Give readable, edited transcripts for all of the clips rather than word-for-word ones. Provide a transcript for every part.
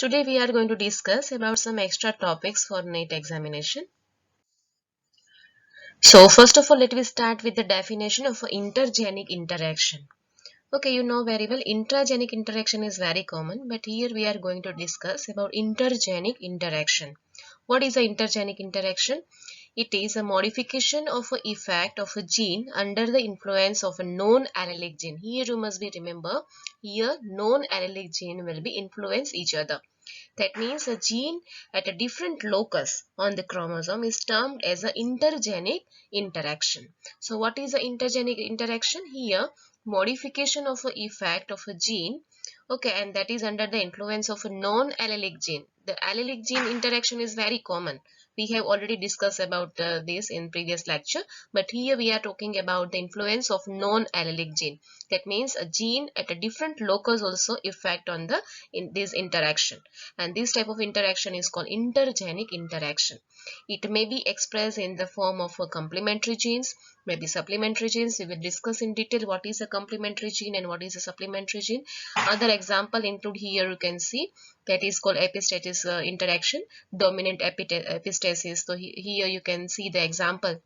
Today we are going to discuss about some extra topics for NEET examination. So first of all, let me start with the definition of intergenic interaction. Okay, you know very well intragenic interaction is very common, but here we are going to discuss about intergenic interaction. What is a intergenic interaction? It is a modification of an effect of a gene under the influence of a known allelic gene. Here you must be remember, here known allelic gene will be influence each other. That means a gene at a different locus on the chromosome is termed as an intergenic interaction. So what is an intergenic interaction? Here modification of a effect of a gene, okay, and that is under the influence of a non-allelic gene. The allelic gene interaction is very common. We have already discussed about this in previous lecture, but here we are talking about the influence of non-allelic gene. That means a gene at a different locus also effect on the this interaction, and this type of interaction is called intergenic interaction. It may be expressed in the form of a complementary genes, maybe supplementary genes. We will discuss in detail what is a complementary gene and what is a supplementary gene. Other example include here you can see that is called epistasis interaction, dominant epistasis. So here you can see the example,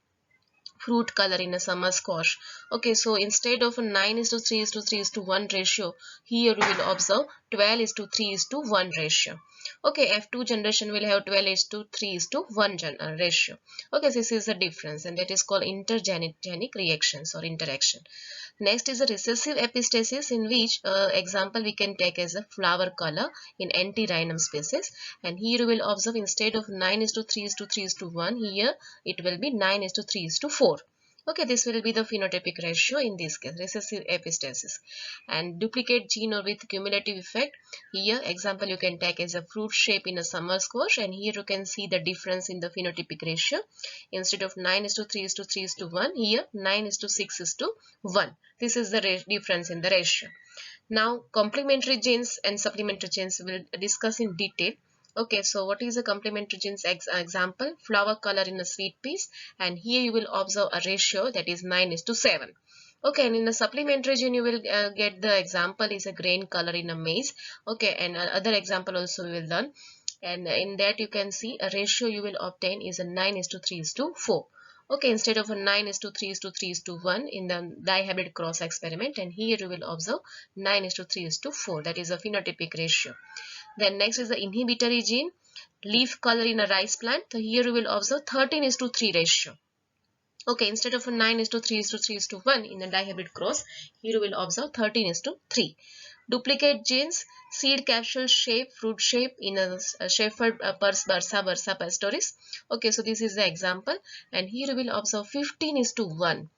fruit color in a summer squash. Okay, so instead of a 9:3:3:1 ratio, here we will observe 12:3:1 ratio. Okay, F2 generation will have 12:3:1 ratio. Okay, so this is the difference, and that is called intergenic reactions or interaction. Next is a recessive epistasis, in which example we can take as a flower color in Antirrhinum species, and here you will observe instead of 9:3:3:1, here it will be 9:3:4. Okay, this will be the phenotypic ratio in this case, recessive epistasis. And duplicate gene or with cumulative effect, here example you can take as a fruit shape in a summer squash, and here you can see the difference in the phenotypic ratio. Instead of 9:3:3:1, here 9:6:1. This is the difference in the ratio. Now complementary genes and supplementary genes we'll discuss in detail. Okay, so what is a complementary genes example? Flower color in a sweet peas, and here you will observe a ratio that is 9:7. Okay, and in the supplementary gene you will get the example is a grain color in a maize. Okay, and other example also we will learn, and in that you can see a ratio you will obtain is a 9:3:4. Okay, instead of a 9:3:3:1 in the dihybrid cross experiment, and here you will observe 9:3:4. That is a phenotypic ratio. Then next is the inhibitory gene, leaf color in a rice plant. So here you will observe 13:3 ratio. Okay, instead of a 9:3:3:1 in the dihybrid cross, here you will observe 13:3. Duplicate genes, seed capsule shape, fruit shape in a Shepherd Bursa pastoris. Okay, so this is the example, and here you will observe 15:1.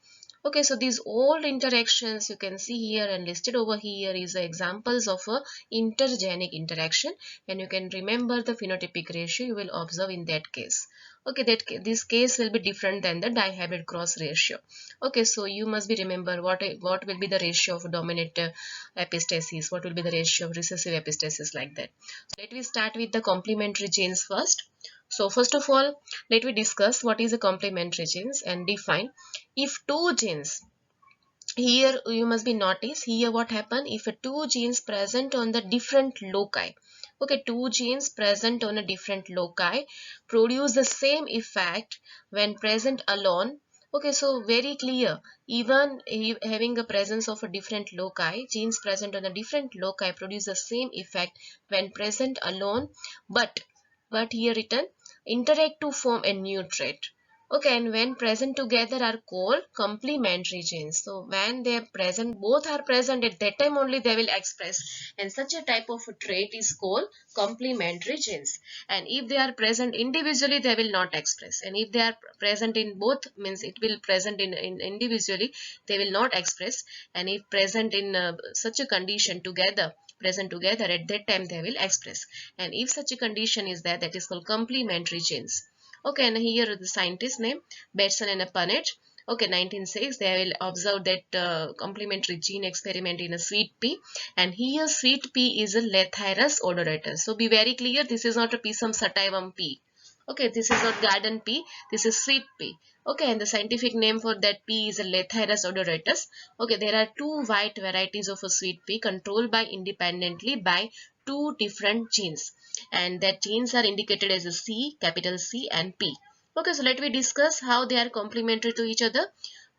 Okay, so these all interactions you can see here and listed over here is the examples of a intergenic interaction, and you can remember the phenotypic ratio you will observe in that case. Okay, this case will be different than the dihybrid cross ratio. Okay, so you must be remember what will be the ratio of dominant epistasis, what will be the ratio of recessive epistasis, like that. So let me start with the complementary genes first. So first of all, let me discuss what is a complementary genes and define. If two genes, here you must be notice here what happen if two genes present on the different loci. Okay, two genes present on a different loci produce the same effect when present alone. Okay, so very clear, even having a presence of a different loci, genes present on a different loci produce the same effect when present alone, but here written interact to form a new trait. Okay, and when present together are called complementary genes. So when they are present, both are present at that time only they will express, and such a type of a trait is called complementary genes. And if they are present individually, they will not express, and if they are present in both, means it will present in individually, they will not express, and if present in such a condition together, present together, at that time they will express. And if such a condition is there, that is called complementary genes. Okay, and here the scientist name Bateson and Punnett. Okay, 1906 they will observe that complementary gene experiment in a sweet pea, and here sweet pea is a Lathyrus odoratus. So be very clear, this is not a Pisum sativum pea. Okay, this is not garden pea, this is sweet pea. Okay, and the scientific name for that pea is a Lathyrus odoratus. Okay, there are two white varieties of a sweet pea controlled by independently by two different genes. and that genes are indicated as a C, capital C and P. Okay, so let me discuss how they are complementary to each other.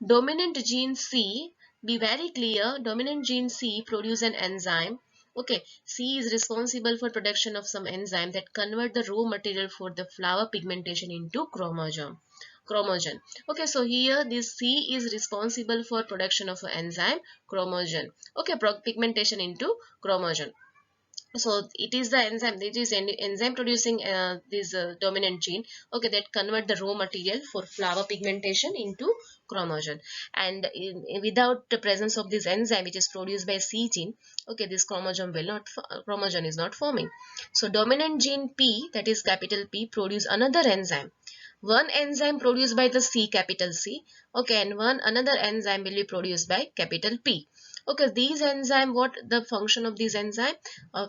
Dominant gene C, be very clear, dominant gene C produce an enzyme. Okay, C is responsible for production of some enzyme that convert the raw material for the flower pigmentation into chromogen. Okay, so here this C is responsible for production of an enzyme chromogen. Okay, pigmentation into chromogen. So it is the enzyme, it is an enzyme producing this dominant gene, okay, that convert the raw material for flower pigmentation into chromogen. And without the presence of this enzyme which is produced by C gene, okay, this chromogen is not forming. So dominant gene P, that is capital P, produce another enzyme. One enzyme produced by the C, capital C, okay, and one another enzyme will be produced by capital P. Okay, these enzyme, what the function of this enzyme,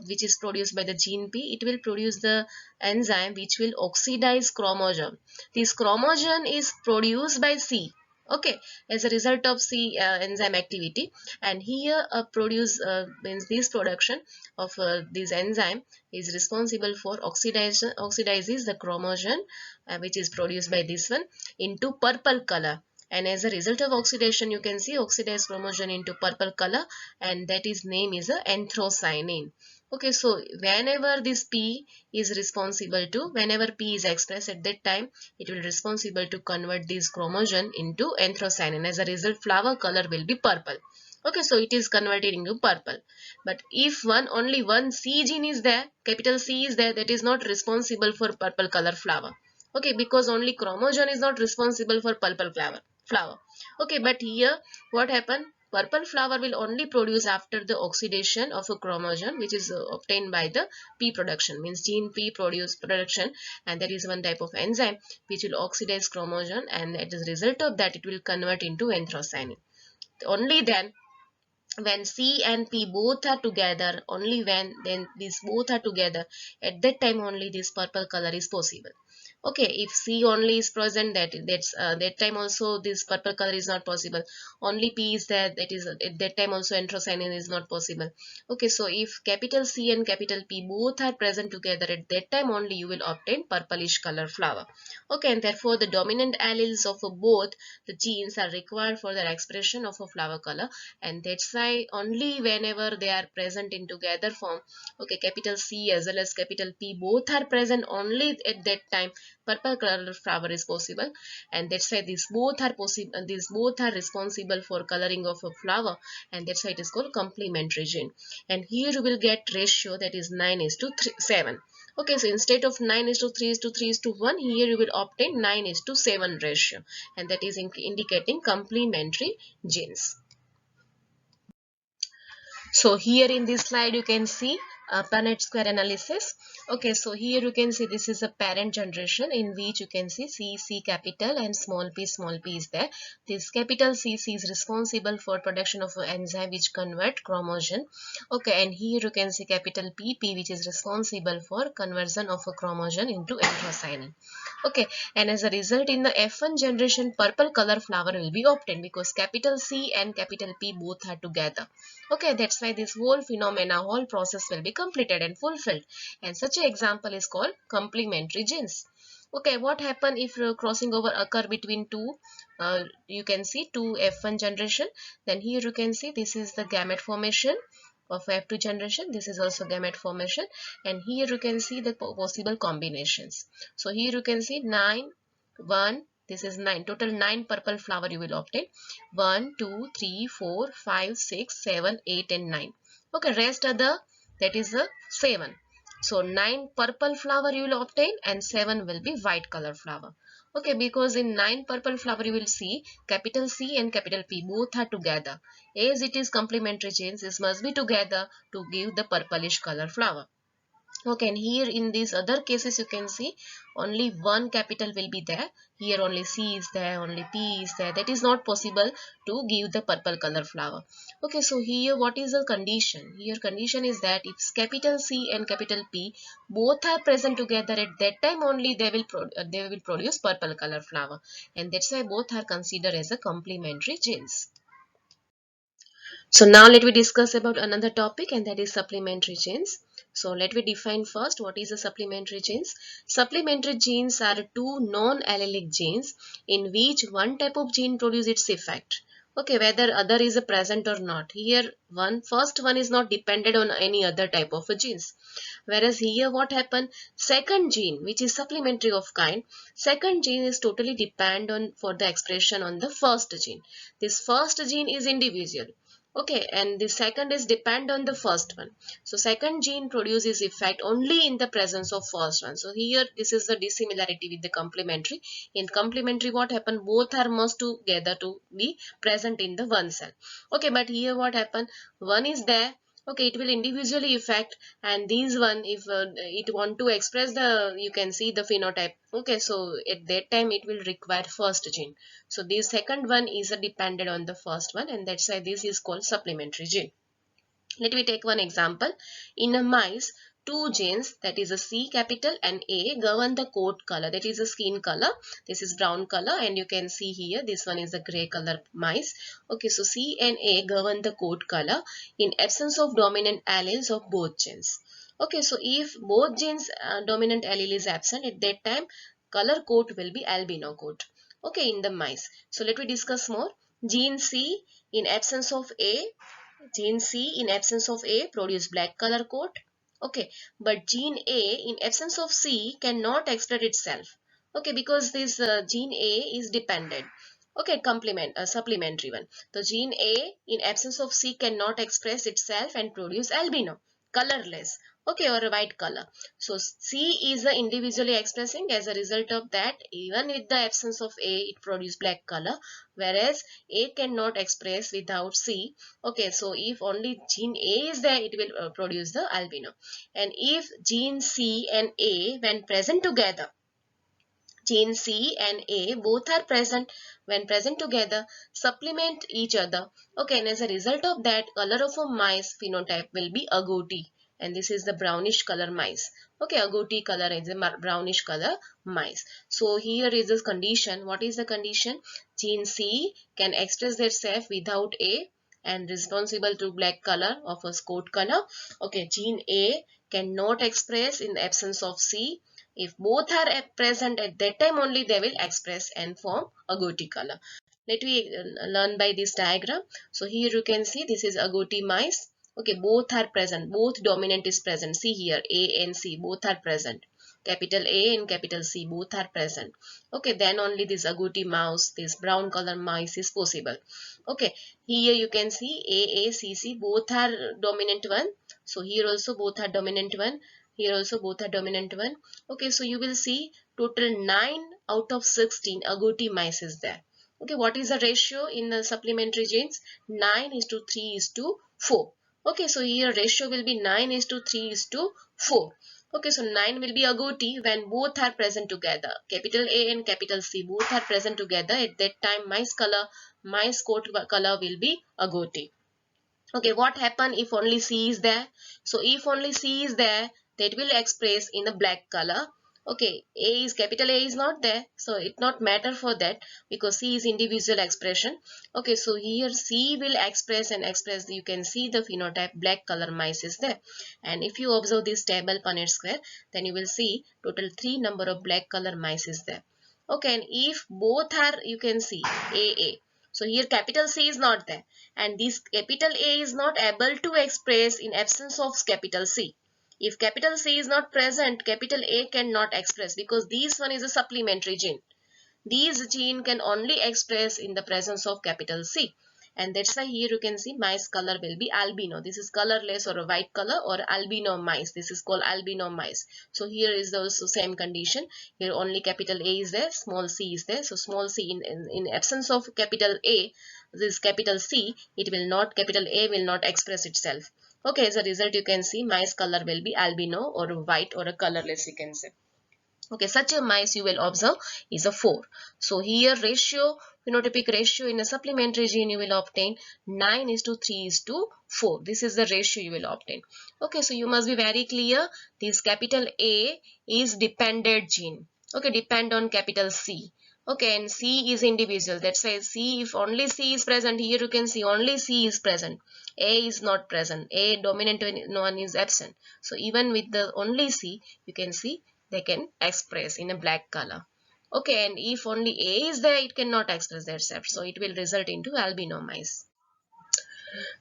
which is produced by the gene P, it will produce the enzyme which will oxidize chromogen. This chromogen is produced by C, okay, as a result of C enzyme activity. And here means this production of this enzyme is responsible for oxidizes the chromogen which is produced by this one into purple color. And as a result of oxidation, you can see oxidized chromogen into purple color, and that is name is a anthocyanin. Okay, so whenever this P is responsible to, whenever P is expressed at that time, it will responsible to convert this chromogen into anthocyanin. As a result, flower color will be purple. Okay, so it is converted into purple. But if only one C gene is there, capital C is there, that is not responsible for purple color flower. Okay, because only chromogen is not responsible for purple flower. Okay, but here what happened? Purple flower will only produce after the oxidation of a chromogen, which is obtained by the P production, means gene P production, and that is one type of enzyme which will oxidize chromogen, and as a result of that it will convert into anthocyanin. Only then when C and P both are together, only when then these both are together, at that time only this purple color is possible. Okay, if C only is present, that time also this purple color is not possible. Only P is there, that is at that time also anthocyanin is not possible. Okay, so if capital C and capital P both are present together, at that time only you will obtain purplish color flower. Okay, and therefore the dominant alleles of both the genes are required for the expression of a flower color, and that's why only whenever they are present in together form, okay, capital C as well as capital P both are present, only at that time purple color flower is possible. And that's why these both are possible, these both are responsible for coloring of a flower, and that's why it is called complementary gene. And here you will get ratio, that is 9:7. Okay, so instead of 9:3:3:1, here you will obtain 9:7 ratio, and that is indicating complementary genes. So here in this slide you can see Punnett square analysis. Okay, so here you can see this is a parent generation in which you can see C capital and small p is there. This capital C is responsible for production of an enzyme which convert chromogen. Okay, and here you can see capital P which is responsible for conversion of a chromogen into anthocyanin. Okay, and as a result in the F1 generation purple color flower will be obtained because capital C and capital P both are together. Okay, that's why this whole process will be completed and fulfilled, and such an example is called complementary genes. Okay, what happen if crossing over occur between two, you can see two F1 generation, then here you can see this is the gamete formation of F2 generation, this is also gamete formation, and here you can see the possible combinations. So here you can see 9, 1, this is 9, total 9 purple flower you will obtain. 1, 2, 3, 4, 5, 6, 7, 8 and 9. Okay, rest other, that is the 7. So 9 purple flower you will obtain and 7 will be white color flower. Okay, because in 9 purple flower you will see capital C and capital P both are together. As it is complementary genes, this must be together to give the purplish color flower. Okay, and here in these other cases you can see only one capital will be there. Here only C is there, only P is there. That is not possible to give the purple color flower. Okay, so here what is the condition? Here condition is that if capital C and capital P both are present together, at that time only they will produce purple color flower, and that's why both are considered as a complementary genes. So now let me discuss about another topic, and that is supplementary genes. So let me define first what is the supplementary genes. Supplementary genes are two non-allelic genes in which one type of gene produces its effect. Okay, whether other is present or not. Here first one is not dependent on any other type of genes. Whereas here what happened? Second gene, which is supplementary of kind, second gene is totally depend on for the expression on the first gene. This first gene is individual. Okay, and the second is depend on the first one. So second gene produces effect only in the presence of first one. So here this is the dissimilarity with the complementary. In complementary what happened? Both are must together to be present in the one cell. Okay, but here what happened? One is there. Okay, it will individually affect, and these one if it want to express the, you can see the phenotype. Okay, so at that time it will require first gene. So this second one is dependent on the first one, and that's why this is called supplementary gene. Let me take one example. In a mice, two genes, that is a C capital and A, govern the coat color, that is a skin color. This is brown color, and you can see here this one is a gray color mice. Okay, so C and A govern the coat color in absence of dominant alleles of both genes. Okay, so if both genes dominant allele is absent, at that time color coat will be albino coat. Okay, in the mice. So let me discuss more. Gene C in absence of A, gene C in absence of A produce black color coat. Okay, but gene A in absence of C cannot express itself. Okay, because this gene A is dependent. Okay, supplementary one. The gene A in absence of C cannot express itself and produce albino, colorless. Okay, or a white color. So C is individually expressing. As a result of that, even with the absence of A, it produces black color, whereas A cannot express without C. Okay, so if only gene A is there, it will produce the albino. And if gene C and A when present together, gene C and A both are present, when present together supplement each other. Okay, and as a result of that, color of a mice phenotype will be agouti, and this is the brownish color mice. Okay, agouti color is a brownish color mice. So here is this condition. What is the condition? Gene C can express itself without A and responsible to black color of a coat color. Okay, gene A cannot express in the absence of C. If both are present, at that time only they will express and form agouti color. Let me learn by this diagram. So here you can see this is agouti mice. Okay, both are present, both dominant is present. See here, A and C both are present. Capital A and capital C both are present. Okay, then only this agouti mouse, this brown color mice is possible. Okay, here you can see A, C, C both are dominant one. So here also both are dominant one. Here also both are dominant one. Okay, so you will see total 9 out of 16 agouti mice is there. Okay, what is the ratio in the supplementary genes? 9:3:4. Okay, so here ratio will be 9:3:4. Okay, so 9 will be agouti when both are present together. Capital A and capital C both are present together. At that time, mice coat color will be agouti. Okay, what happen if only C is there? So if only C is there, that will express in a black color. Okay, capital A is not there, so it not matter for that because C is individual expression. Okay, so here C will express, you can see the phenotype black color mice is there. And if you observe this table Punnett square, then you will see total 3 number of black color mice is there. Okay, and if both are, you can see AA. So here capital C is not there, and this capital A is not able to express in absence of capital C. If capital C is not present, capital A cannot express because this one is a supplementary gene. These gene can only express in the presence of capital C. And that's why here you can see mice color will be albino. This is colorless or a white color, or albino mice. This is called albino mice. So here is also same condition. Here only capital A is there, small c is there. So small c in absence of capital A, this capital C, capital A will not express itself. Okay, as a result you can see mice color will be albino or white or a colorless, you can say. Okay, such a mice you will observe is a 4. So here phenotypic ratio in a supplementary gene you will obtain 9:3:4. This is the ratio you will obtain. Okay, so you must be very clear. This capital A is dependent gene. Okay, depend on capital C. Okay, and C is individual. That's why C, if only C is present, here you can see only C is present. A is not present. A dominant one is absent. So even with the only C, you can see they can express in a black color. Okay, and if only A is there, it cannot express that self. So it will result into albinomize.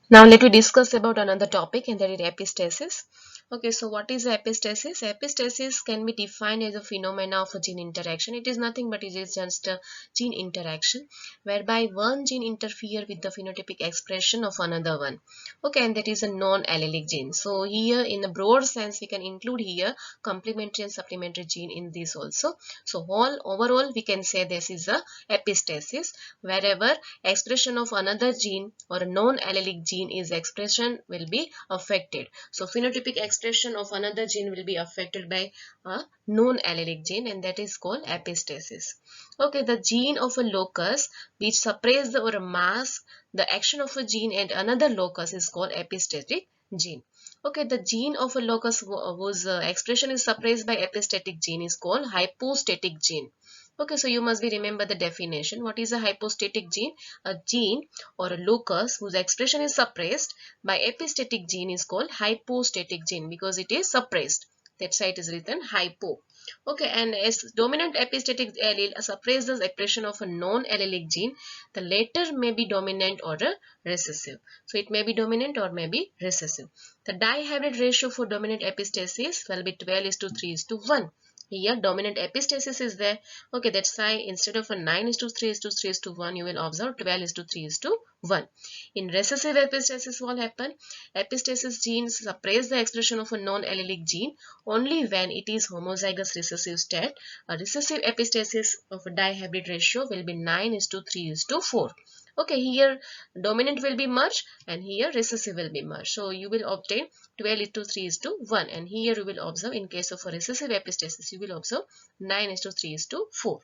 Now let me discuss about another topic, and that is epistasis. Okay, so what is epistasis? Epistasis can be defined as a phenomena of a gene interaction. It is nothing but it is just a gene interaction whereby one gene interfere with the phenotypic expression of another one. Okay, and that is a non-allelic gene. So here in a broad sense we can include here complementary and supplementary gene in this also. So overall we can say this is a epistasis wherever expression of another gene or a non-allelic gene is expression will be affected. So phenotypic expression of another gene will be affected by a non-allelic gene, and that is called epistasis. Okay, the gene of a locus which suppress or mask the action of a gene at another locus is called epistatic gene. Okay, the gene of a locus whose expression is suppressed by epistatic gene is called hypostatic gene. Okay, so you must be remember the definition. What is a hypostatic gene? A gene or a locus whose expression is suppressed by epistatic gene is called hypostatic gene because it is suppressed. That's why it is written hypo. Okay, and as dominant epistatic allele suppresses the expression of a non-allelic gene, the latter may be dominant or a recessive. So it may be dominant or may be recessive. The dihybrid ratio for dominant epistasis will be 12:3:1. Here dominant epistasis is there. Okay, that's why instead of a 9:3:3:1 you will observe 12:3:1. In recessive epistasis what happen? Epistasis genes suppress the expression of a non-allelic gene only when it is homozygous recessive state. A recessive epistasis of a dihybrid ratio will be 9:3:4. Okay, here dominant will be merged and here recessive will be merged. So you will obtain 12:3:1, and here you will observe in case of a recessive epistasis you will observe 9:3:4.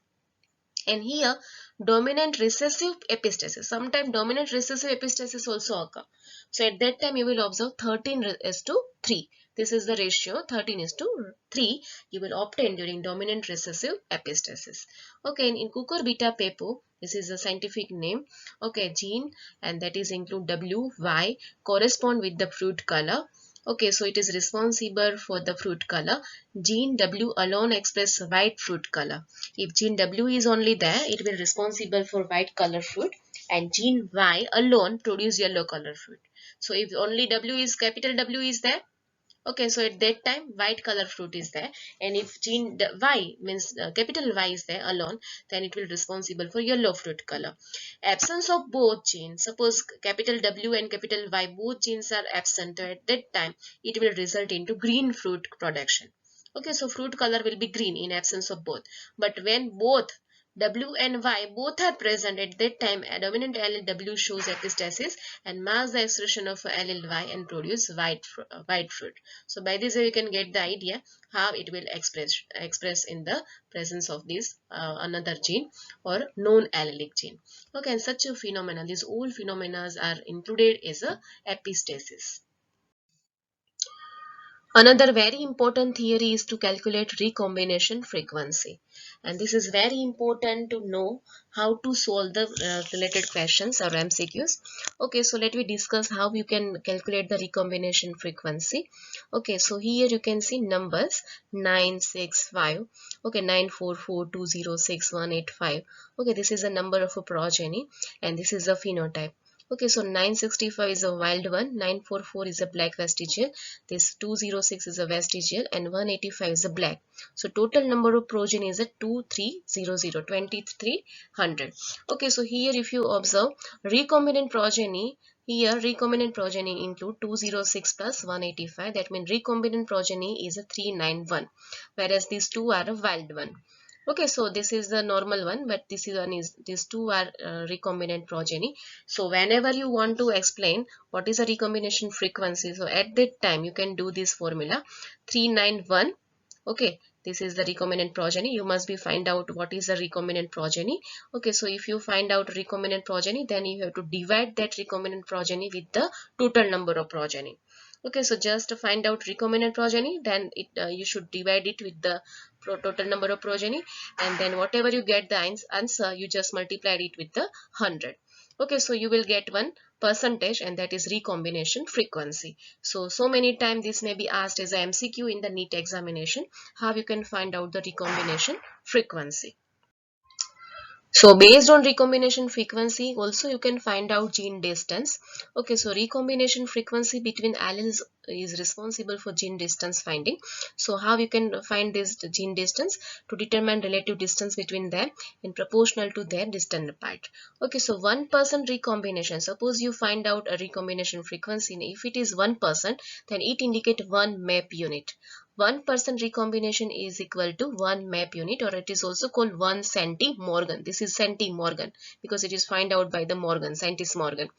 And here dominant recessive epistasis, sometimes dominant recessive epistasis also occur. So at that time you will observe 13:3. This is the ratio 13:3 you will obtain during dominant recessive epistasis. Okay, in cucurbita pepo, this is the scientific name. Okay, gene, and that is include WY correspond with the fruit color. Okay, so it is responsible for the fruit color. Gene W alone express white fruit color. If gene W is only there, it will responsible for white color fruit, and gene Y alone produce yellow color fruit. So if only W is capital W is there, okay, so at that time white color fruit is there, and if gene Y means capital Y is there alone, then it will responsible for yellow fruit color. Absence of both genes, suppose capital W and capital Y both genes are absent, so at that time it will result into green fruit production. Okay, so fruit color will be green in absence of both. But when both W and Y both are present, at that time a dominant allele W shows epistasis and masks the expression of allele Y and produce white fruit. So by this way you can get the idea how it will express in the presence of this another gene or non-allelic gene. Okay, and such a phenomena, these all phenomena are included as a epistasis. Another very important theory is to calculate recombination frequency, and this is very important to know how to solve the related questions or MCQs. Okay, so let me discuss how you can calculate the recombination frequency. Okay, so here you can see numbers 965. Okay, 944206185. Okay, this is the number of a progeny and this is a phenotype. Okay, so 965 is a wild one, 944 is a black vestigial, this 206 is a vestigial, and 185 is a black. So total number of progeny is a 2300. Okay, so here if you observe recombinant progeny, here recombinant progeny include 206 plus 185, that means recombinant progeny is a 391, whereas these two are a wild one. Okay, so this is the normal one, but this is one is these two are recombinant progeny. So whenever you want to explain what is a recombination frequency, so at that time you can do this formula 391. Okay, this is the recombinant progeny. You must be find out what is the recombinant progeny. Okay, so if you find out recombinant progeny, then you have to divide that recombinant progeny with the total number of progeny. Okay, so just to find out recombinant progeny, then you should divide it with the total number of progeny, and then whatever you get the answer, you just multiply it with the 100. Okay, so you will get one percentage, and that is recombination frequency. So many times this may be asked as a MCQ in the NEET examination, how you can find out the recombination frequency. So based on recombination frequency, also you can find out gene distance. Okay, so recombination frequency between alleles is responsible for gene distance finding. So how you can find this gene distance? To determine relative distance between them in proportional to their distant part. Okay, so 1% recombination. Suppose you find out a recombination frequency. If it is 1%, then it indicate 1 map unit. 1% recombination is equal to 1 map unit, or it is also called 1 centimorgan. This is centimorgan because it is found out by the Morgan, scientist Morgan.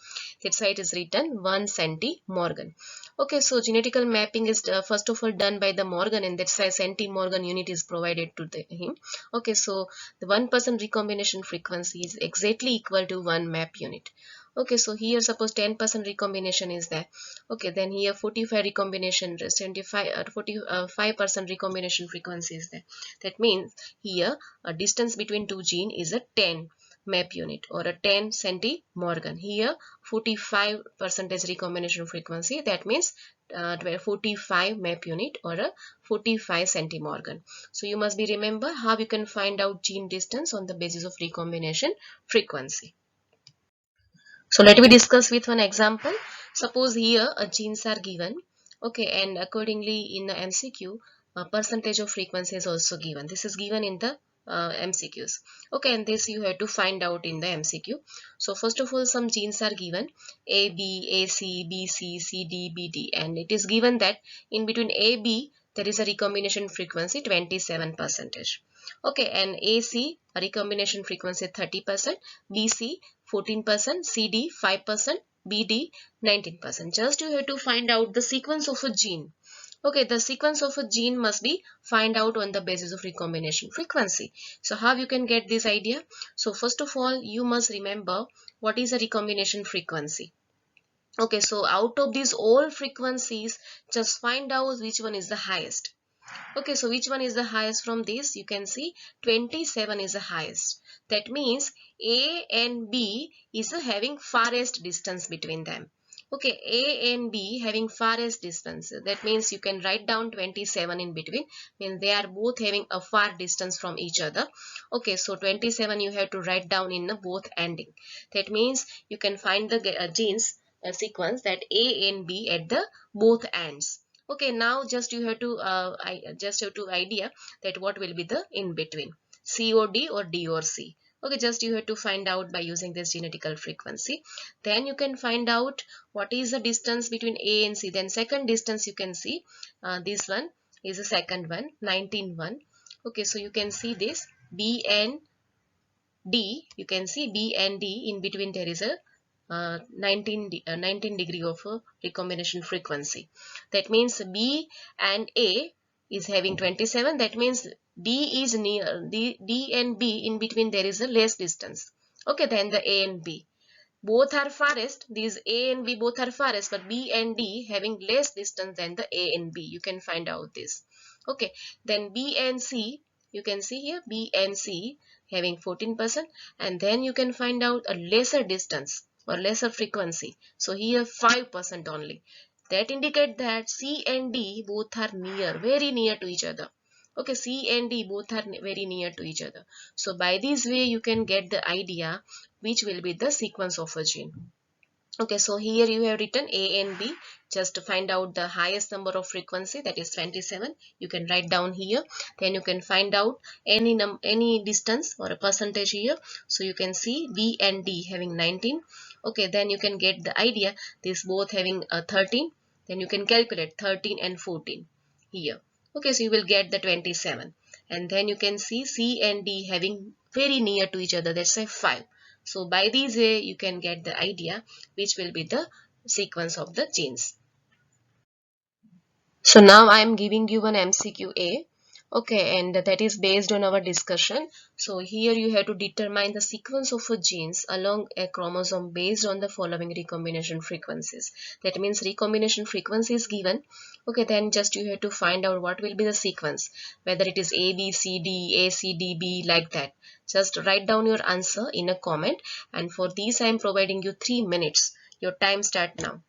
That's why it is written 1 centimorgan. Okay, so genetical mapping is first of all done by the Morgan, and that's why centimorgan unit is provided to him. Okay, so the 1% recombination frequency is exactly equal to 1 map unit. Okay, so here suppose 10% recombination is there. Okay, then here 45 recombination, 45% recombination frequency is there. That means here a distance between two gene is a 10 map unit or a 10 centimorgan. Here 45 percentage recombination frequency, that means 45 map unit or a 45 centimorgan. So you must be remember how you can find out gene distance on the basis of recombination frequency. So let me discuss with one example. Suppose here a genes are given, okay, and accordingly in the MCQ, percentage of frequency is also given. This is given in the MCQs. Okay, and this you have to find out in the MCQ. So first of all, some genes are given A, B, A, C, B, C, C, D, B, D, and it is given that in between A, B there is a recombination frequency 27%. Okay, and AC recombination frequency 30%, BC 14%, CD 5%, BD 19%. Just you have to find out the sequence of a gene. Okay, the sequence of a gene must be find out on the basis of recombination frequency. So how you can get this idea? So first of all, you must remember what is a recombination frequency. Okay, so out of these all frequencies, just find out which one is the highest. Okay, so which one is the highest from this? You can see 27 is the highest. That means A and B is having farthest distance between them. Okay, A and B having farthest distance. That means you can write down 27 in between. Means they are both having a far distance from each other. Okay, so 27 you have to write down in the both ending. That means you can find the genes sequence that A and B at the both ends. Okay, now just you have to idea that what will be the in between, COD or D or C. Okay, just you have to find out by using this genetical frequency. Then you can find out what is the distance between A and C. Then second distance you can see this one is the second one, 19.1. Okay, so you can see this B and D. You can see B and D in between there is a 19 degree of recombination frequency. That means B and A is having 27. That means D is near D and B in between there is a less distance. Okay, then the A and B. Both are farthest. These A and B both are farthest, but B and D having less distance than the A and B. You can find out this. Okay, then B and C. You can see here B and C having 14%, and then you can find out a lesser distance or lesser frequency. So here 5% only. That indicate that C and D both are near, very near to each other. Okay, C and D both are very near to each other. So by this way you can get the idea which will be the sequence of a gene. Okay, so here you have written A and B. Just to find out the highest number of frequency, that is 27. You can write down here. Then you can find out any distance or a percentage here. So you can see B and D having 19. Okay, then you can get the idea. These both having a 13. Then you can calculate 13 and 14 here. Okay, so you will get the 27. And then you can see C and D having very near to each other. That's a 5. So by this way you can get the idea which will be the sequence of the genes. So now I am giving you one MCQ A. Okay, and that is based on our discussion. So here you have to determine the sequence of genes along a chromosome based on the following recombination frequencies. That means recombination frequency is given. Okay, then just you have to find out what will be the sequence, whether it is A, B, C, D, A, C, D, B, like that. Just write down your answer in a comment, and for these I am providing you 3 minutes. Your time start now.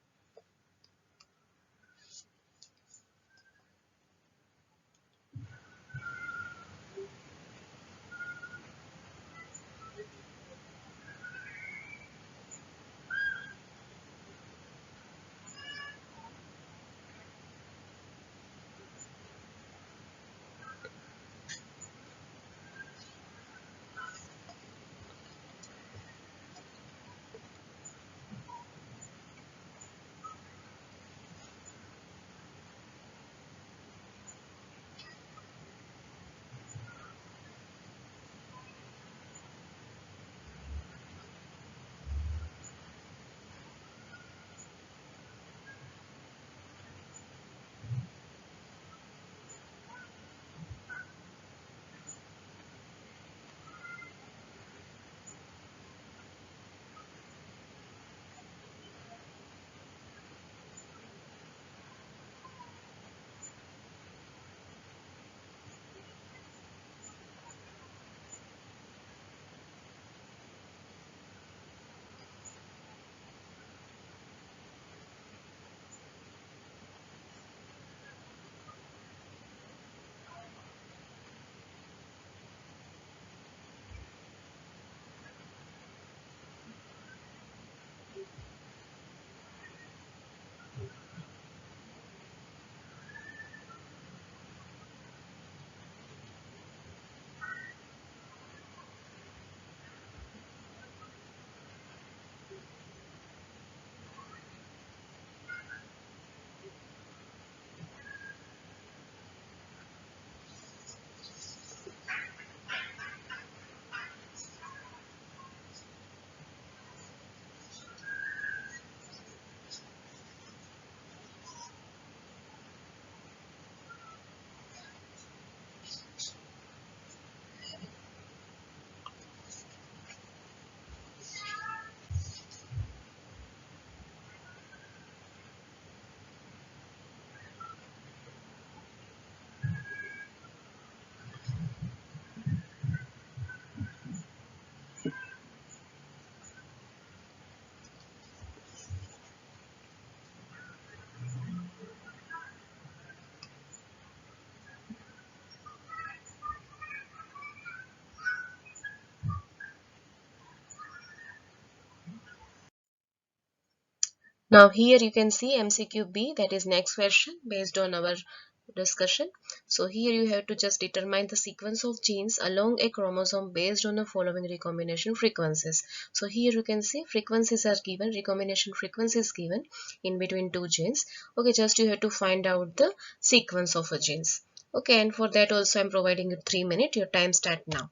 Now here you can see MCQ B, that is next question based on our discussion. So here you have to just determine the sequence of genes along a chromosome based on the following recombination frequencies. So here you can see frequencies are given, recombination frequency is given in between two genes. Okay, just you have to find out the sequence of a genes. Okay, and for that also I'm providing you 3 minutes. Your time start now.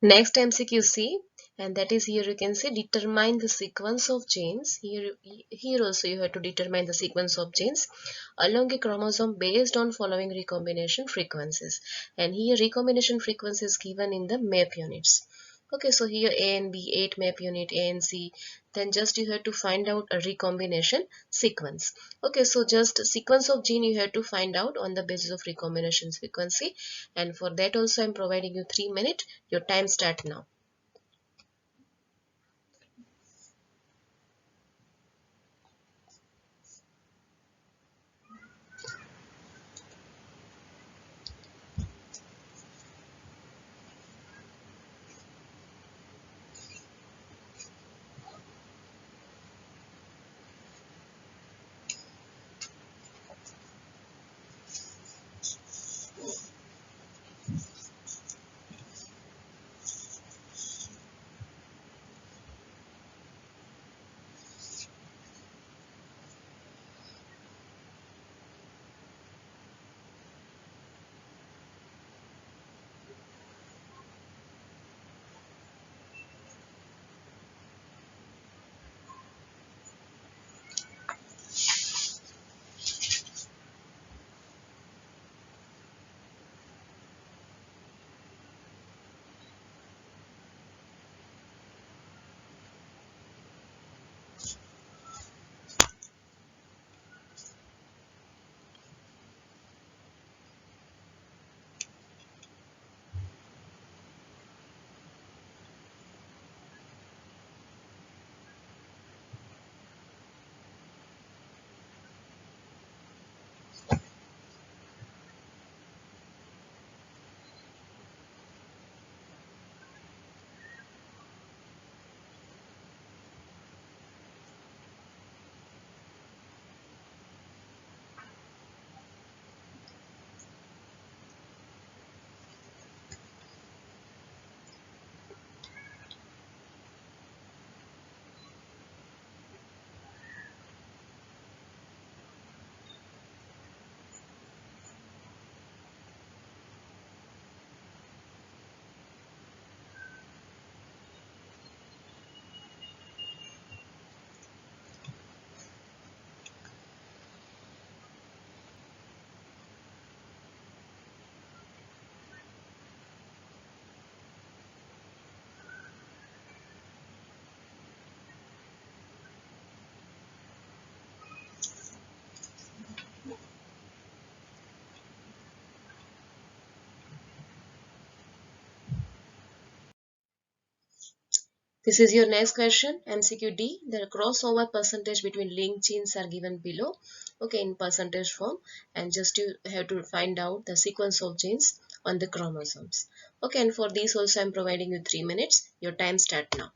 Next MCQ-C, and that is, here you can say determine the sequence of genes. Here also you have to determine the sequence of genes along a chromosome based on following recombination frequencies. And here recombination frequency is given in the MAP units. Okay, so here A and B, 8 MAP unit, A and C. Then just you have to find out a recombination sequence. Okay, so just sequence of gene you have to find out on the basis of recombination frequency. And for that also I'm providing you 3 minutes. Your time start now. This is your next question, MCQ-D. The crossover percentage between linked genes are given below, okay, in percentage form, and just you have to find out the sequence of genes on the chromosomes. Okay, and for this also I'm providing you 3 minutes. Your time start now.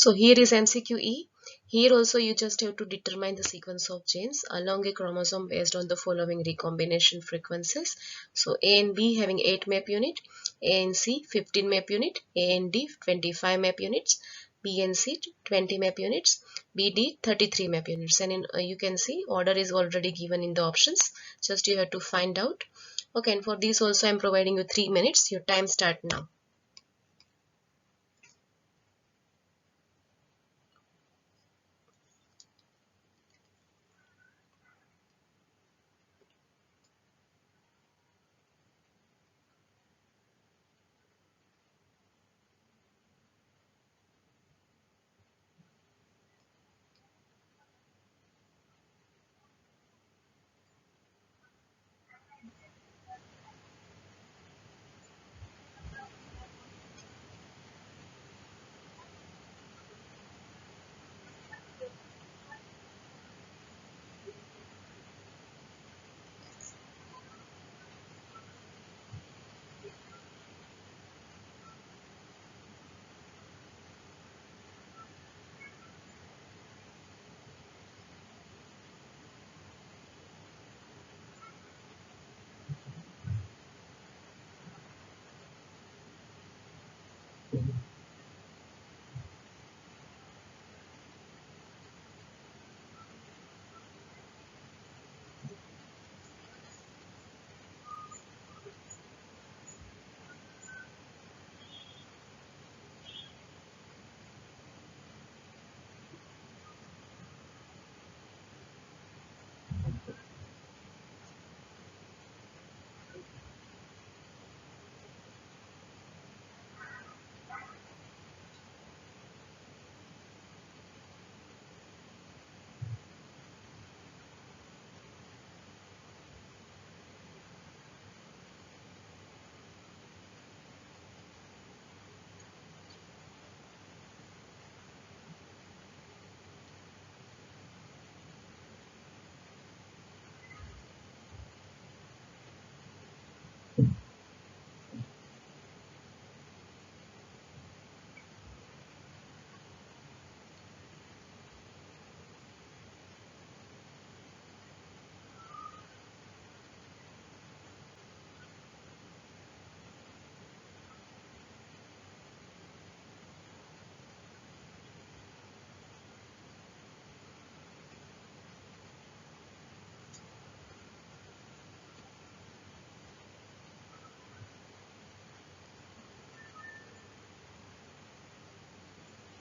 So here is MCQE. Here also you just have to determine the sequence of genes along a chromosome based on the following recombination frequencies. So A and B having 8 map unit, A and C 15 map unit, A and D 25 map units, B and C 20 map units, BD 33 map units. And you can see order is already given in the options. Just you have to find out. Okay, and for this also I'm providing you 3 minutes. Your time start now.